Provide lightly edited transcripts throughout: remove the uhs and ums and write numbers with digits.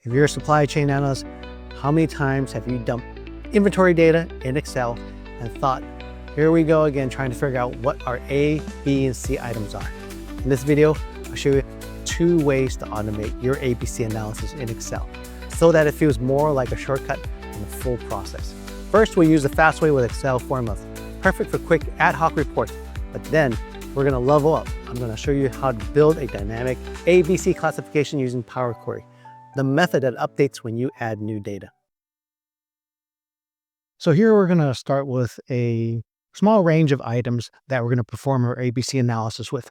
If you're a supply chain analyst, how many times have you dumped inventory data in Excel and thought, here we go again, trying to figure out what our A, B, and C items are? In this video, I'll show you 2 ways to automate your ABC analysis in Excel so that it feels more like a shortcut in the full process. First, we'll use the fast way with Excel formulas, perfect for quick ad hoc reports, but then we're gonna level up. I'm gonna show you how to build a dynamic ABC classification using Power Query, the method that updates when you add new data. So here we're gonna start with a small range of items that we're gonna perform our ABC analysis with.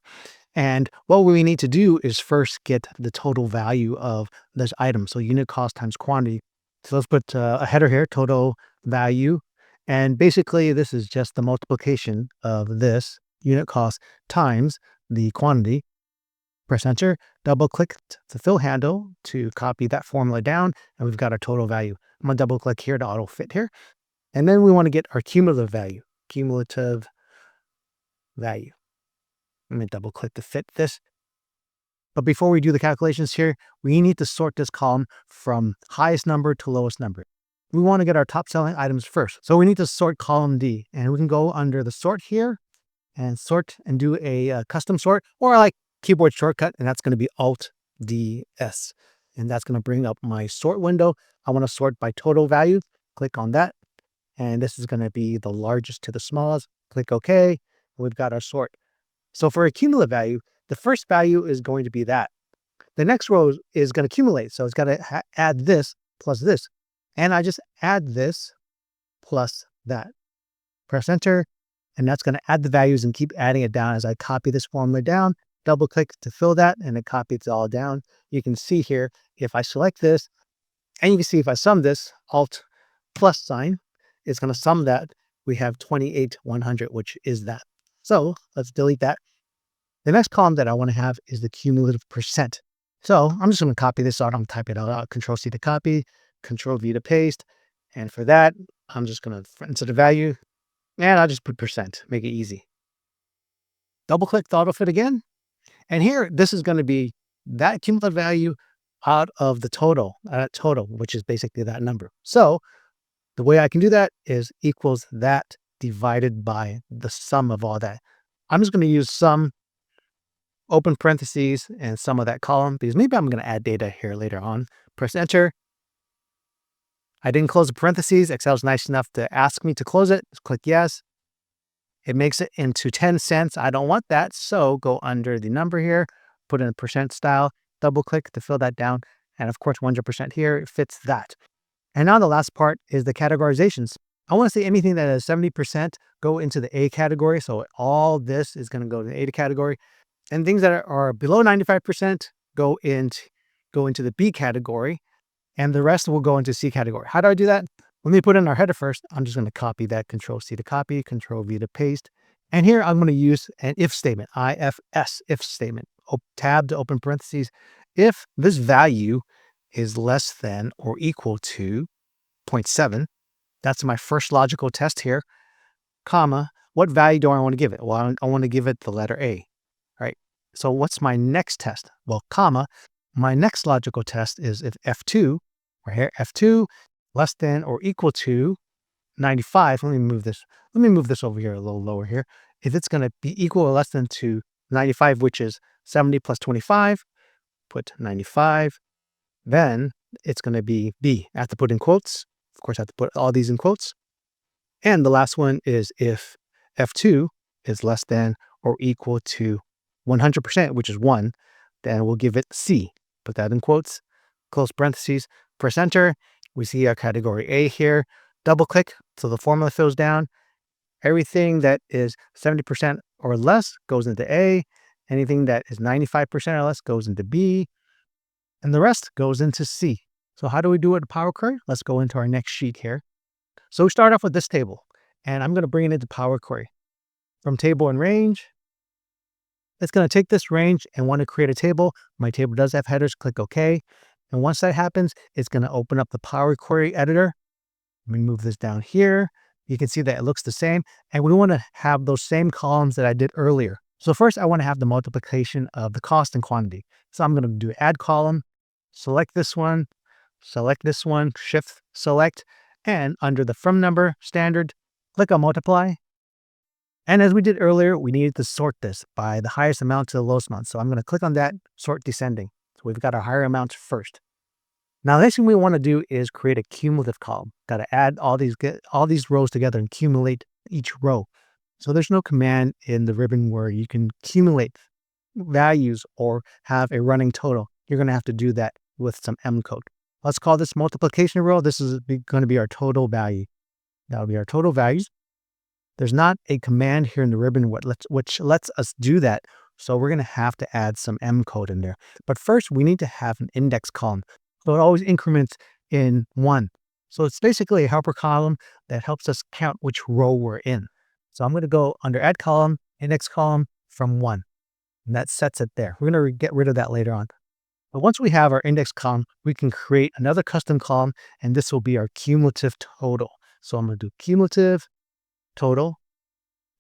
And what we need to do is first get the total value of this item. So unit cost times quantity. So let's put a header here, total value. And basically this is just the multiplication of this unit cost times the quantity. Press enter, double click the fill handle to copy that formula down, and we've got our total value. I'm gonna double click here to auto fit here. And then we want to get our cumulative value. Let me double click to fit this. But before we do the calculations here, we need to sort this column from highest number to lowest number. We want to get our top selling items first. So we need to sort column D, and we can go under the sort here and sort and do a custom sort, or I like keyboard shortcut, and that's going to be Alt-D-S. And that's going to bring up my sort window. I want to sort by total value. Click on that. And this is going to be the largest to the smallest. Click OK. We've got our sort. So for a cumulative value, the first value is going to be that. The next row is going to accumulate. So it's got to add this plus this. And I just add this plus that. Press enter. And that's going to add the values and keep adding it down as I copy this formula down. Double click to fill that, and it copies it all down. You can see here, if I select this, and you can see if I sum this, Alt plus sign, it's going to sum that. We have 28,100, which is that. So let's delete that. The next column that I want to have is the cumulative percent. So I'm just going to copy this out. I'm going to type it out. Control C to copy, Control V to paste. And for that, I'm just going to enter the value, and I'll just put percent, make it easy. Double click the auto fit again. And here, this is going to be that cumulative value out of the total, which is basically that number. So the way I can do that is equals that divided by the sum of all that. I'm just going to use sum, open parentheses, and sum of that column, because maybe I'm going to add data here later on. Press enter. I didn't close the parentheses. Excel's nice enough to ask me to close it. Just click yes. It makes it into 10 cents. I don't want that. So go under the number here, put in a percent style, double click to fill that down. And of course, 100% here, it fits that. And now the last part is the categorizations. I want to say anything that is 70% go into the A category. So all this is going to go to the A category. And things that are below 95% go into the B category. And the rest will go into C category. How do I do that? Let me put in our header first. I'm just going to copy that, Control C to copy, Control V to paste. And here I'm going to use an if statement, IFS, if statement, tab to open parentheses. If this value is less than or equal to 0.7, that's my first logical test here, comma, what value do I want to give it? Well, I want to give it the letter A, right? So what's my next test? Well, comma, my next logical test is if F2, right here, F2, less than or equal to 95. Let me move this over here a little lower here. If it's going to be equal or less than to 95, which is 70 plus 25, put 95. Then it's going to be B. I have to put in quotes. Of course, I have to put all these in quotes. And the last one is if F2 is less than or equal to 100%, which is 1, then we'll give it C. Put that in quotes, close parentheses, press enter. We see our category A here. Double click so the formula fills down. Everything that is 70% or less goes into A. Anything that is 95% or less goes into B. And the rest goes into C. So how do we do it in Power Query? Let's go into our next sheet here. So we start off with this table, and I'm going to bring it into Power Query. From table and range, it's going to take this range and want to create a table. My table does have headers. Click OK. And once that happens, it's going to open up the Power Query editor. Let me move this down here. You can see that it looks the same. And we want to have those same columns that I did earlier. So first, I want to have the multiplication of the cost and quantity. So I'm going to do add column, select this one, select this one, shift select, and under the from number standard, click on multiply. And as we did earlier, we needed to sort this by the highest amount to the lowest amount. So I'm going to click on that, sort descending. So we've got our higher amounts first. Now, the next thing we want to do is create a cumulative column. Got to add all these rows together and accumulate each row. So there's no command in the ribbon where you can accumulate values or have a running total. You're going to have to do that with some M code. Let's call this multiplication row. This is going to be our total value. That'll be our total values. There's not a command here in the ribbon which lets us do that. So we're going to have to add some M code in there. But first, we need to have an index column. So it always increments in 1. So it's basically a helper column that helps us count which row we're in. So I'm going to go under add column, index column from 1. And that sets it there. We're going to get rid of that later on. But once we have our index column, we can create another custom column, and this will be our cumulative total. So I'm going to do cumulative total.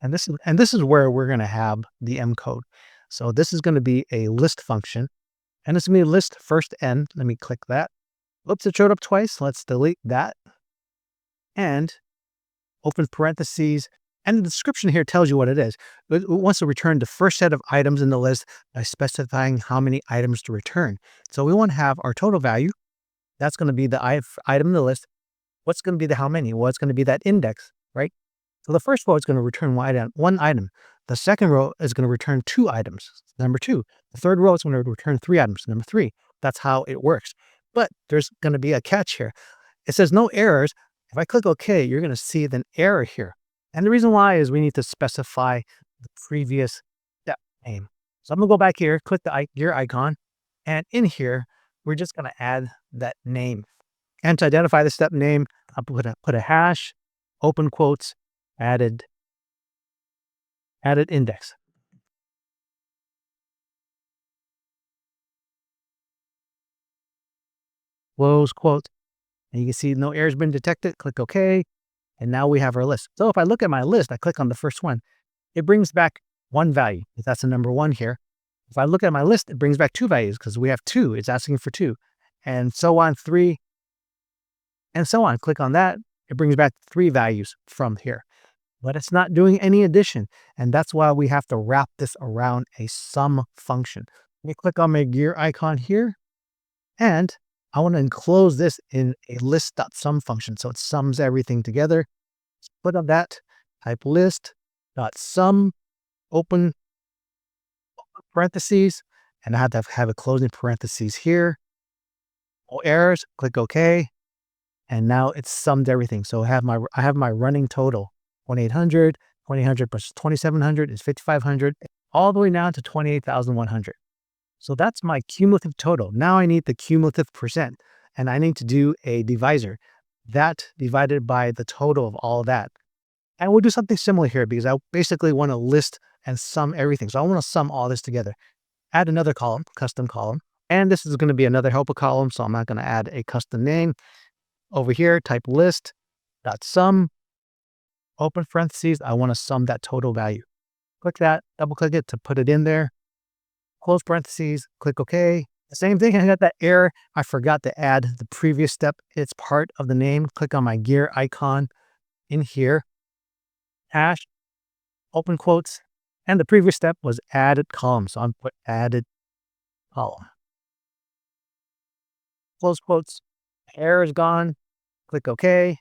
And this is where we're going to have the M code. So this is going to be a list function. And it's going to be list first n. Let me click that. Oops, it showed up twice. Let's delete that. And open parentheses. And the description here tells you what it is. It wants to return the first set of items in the list by specifying how many items to return. So we want to have our total value. That's going to be the item in the list. What's going to be the how many? Well, it's going to be that index, right? So the first row is going to return one item. The second row is going to return 2 items, number 2. The third row is going to return 3 items, number 3. That's how it works. But there's going to be a catch here. It says no errors. If I click OK, you're going to see an error here. And the reason why is we need to specify the previous step name. So I'm going to go back here, click the gear icon, and in here, we're just going to add that name. And to identify the step name, I'll put a hash, open quotes, added index. Close quote. And you can see no errors been detected. Click OK. And now we have our list. So if I look at my list, I click on the first one. It brings back 1 value. That's the number 1 here. If I look at my list, it brings back 2 values because we have 2. It's asking for 2. And so on, 3, and so on. Click on that. It brings back 3 values from here. But it's not doing any addition. And that's why we have to wrap this around a sum function. Let me click on my gear icon here. And I want to enclose this in a list.sum function. So it sums everything together. Put on that, type list.sum, open parentheses, and I have to have a closing parentheses here. No errors, click OK. And now it's summed everything. So I have my running total. 2,800 plus 2,700 is 5,500, all the way down to 28,100. So that's my cumulative total. Now I need the cumulative percent, and I need to do a divisor. That divided by the total of all that. And we'll do something similar here because I basically want to list and sum everything. So I want to sum all this together. Add another column, custom column. And this is going to be another helper column, so I'm not going to add a custom name. Over here, type list.sum, open parentheses. I want to sum that total value. Click that, double click it to put it in there. Close parentheses, click OK. The same thing, I got that error. I forgot to add the previous step. It's part of the name. Click on my gear icon in here. Hash, open quotes. And the previous step was added column. So I'm put added column. Close quotes. Error is gone. Click OK.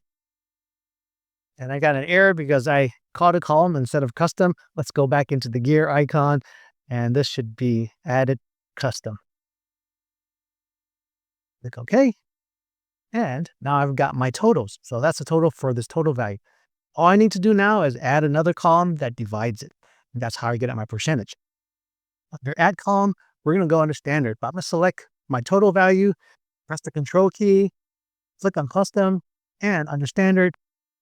And I got an error because I called a column instead of custom. Let's go back into the gear icon. And this should be added custom. Click OK. And now I've got my totals. So that's the total for this total value. All I need to do now is add another column that divides it. And that's how I get at my percentage. Under add column, we're going to go under standard. But I'm going to select my total value, press the control key, click on custom, and under standard,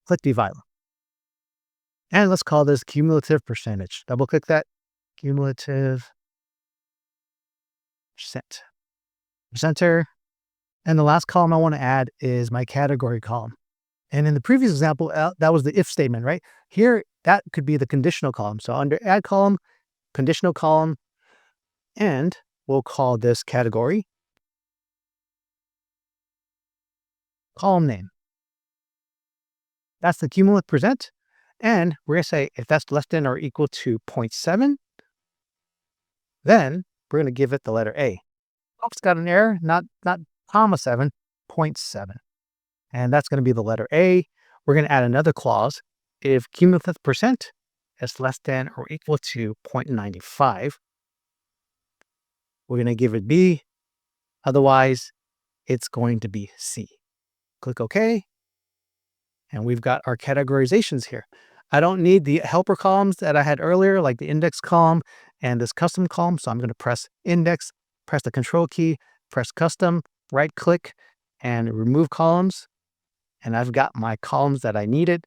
click divide. And let's call this cumulative percentage. Double click that, cumulative percenter. And the last column I want to add is my category column. And in the previous example, that was the if statement, right? Here, that could be the conditional column. So under add column, conditional column, and we'll call this category. column name. That's the cumulative percent. And we're going to say if that's less than or equal to 0.7, then we're going to give it the letter A. Oh, it's got an error, not comma 7, 0.7. And that's going to be the letter A. We're going to add another clause. If cumulative percent is less than or equal to 0.95, we're going to give it B. Otherwise, it's going to be C. Click OK. And we've got our categorizations here. I don't need the helper columns that I had earlier, like the index column and this custom column. So I'm going to press index, press the control key, press custom, right click, and remove columns. And I've got my columns that I needed.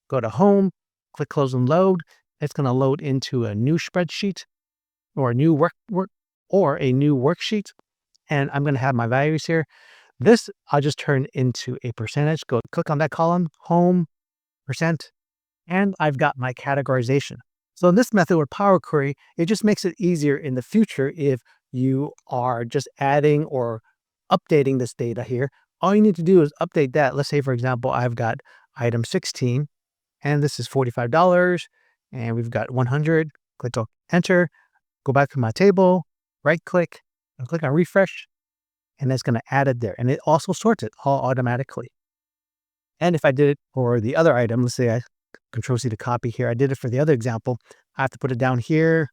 Go to home, click close and load. It's going to load into a new spreadsheet or a new new worksheet. And I'm going to have my values here. This I'll just turn into a percentage. Go click on that column, home, percent, and I've got my categorization. So in this method with Power Query, it just makes it easier in the future if you are just adding or updating this data here. All you need to do is update that. Let's say, for example, I've got item 16, and this is $45, and we've got 100. Click on enter, go back to my table, right click, and click on refresh. And it's going to add it there. And it also sorts it all automatically. And if I did it for the other item, let's say I control C to copy here. I did it for the other example. I have to put it down here.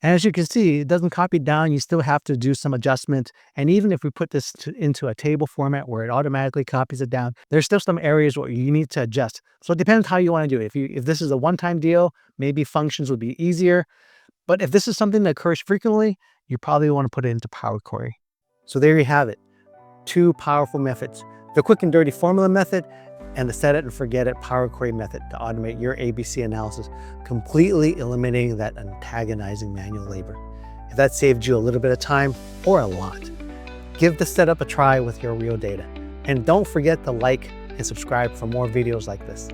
And as you can see, it doesn't copy down. You still have to do some adjustment. And even if we put this into a table format where it automatically copies it down, there's still some areas where you need to adjust. So it depends how you want to do it. If this is a one-time deal, maybe functions would be easier. But if this is something that occurs frequently, you probably want to put it into Power Query. So there you have it, 2 powerful methods, the quick and dirty formula method and the set it and forget it Power Query method to automate your ABC analysis, completely eliminating that antagonizing manual labor. If that saved you a little bit of time or a lot, give the setup a try with your real data. And don't forget to like and subscribe for more videos like this.